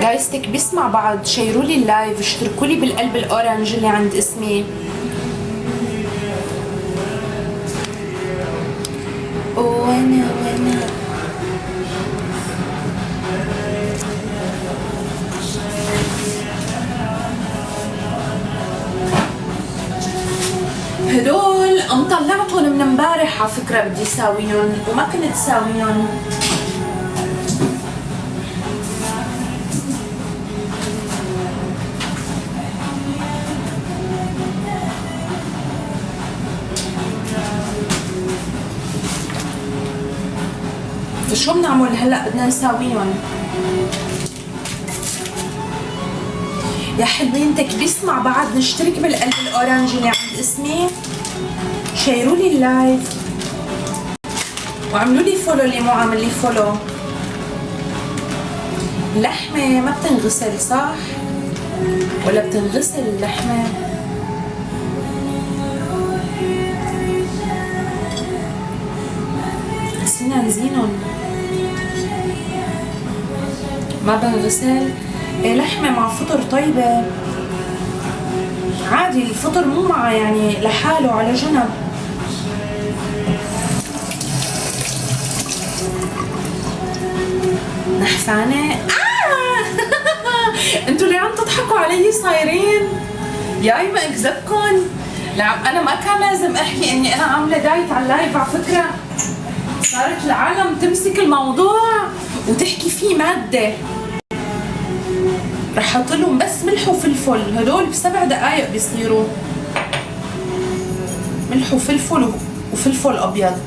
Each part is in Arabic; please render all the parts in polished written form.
جايستك بس مع بعض، شيروا لي اللايف، اشتركوا لي بالقلب الاورنج اللي عند اسمي. وانا هدول مطلعتهم من امبارح على فكرة، بدي ساويهم وما كنت ساويهم. فشو بنعمل هلا؟ بدنا نساويهم يا حلوينتك، بس مع بعض نشترك بالقلب الاورنج اللي عند اسمي، شيروا لي اللايف وعملوا لي فولو اللي مو عامل لي فولو. اللحمة ما بتنغسل صح؟ ولا بتنغسل اللحمة؟ نسينا نزينهم. ما بنغسل؟ إيه لحمة مع فطر طيبة عادي، الفطر مو مع يعني لحاله على جنب. نحفانة؟ انتوا ليه عم تضحكوا علي صايرين؟ ياي ما اكذبكن. لا انا ما كان لازم احكي اني انا عاملة دايت على اللايف، على فكرة صارت العالم تمسك الموضوع وتحكي فيه مادة. رح احط لهم بس ملح وفلفل، هدول ب7 دقايق بيصيروا ملح وفلفل وفلفل ابيض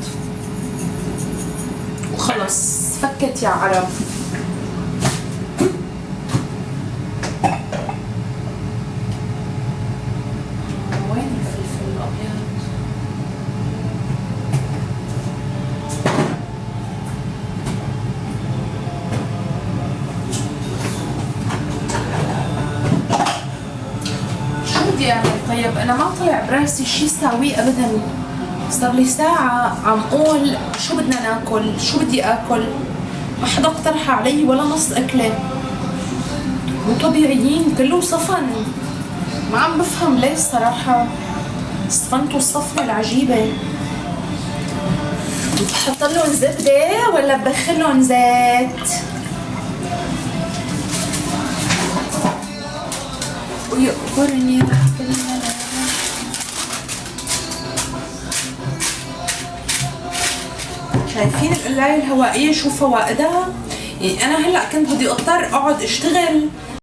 وخلص فكت يا عرب. وين الفلفل الابيض؟ طيب انا ما طلع براسي شي ساويه ابدا، صار لي ساعة عم اقول شو بدنا ناكل، شو بدي اكل، ما حدا اقترح علي ولا نص اكلة. مو طبيعيين، كله صفن، ما عم بفهم ليش صراحة. صفنتوا الصفنة العجيبة. بحط لهم زبدة ولا بدخلهم زيت؟ ويقبرني شايفين القلاية الهوائية شو فوائدها؟ يعني أنا هلأ كنت بدي أضطر أقعد أشتغل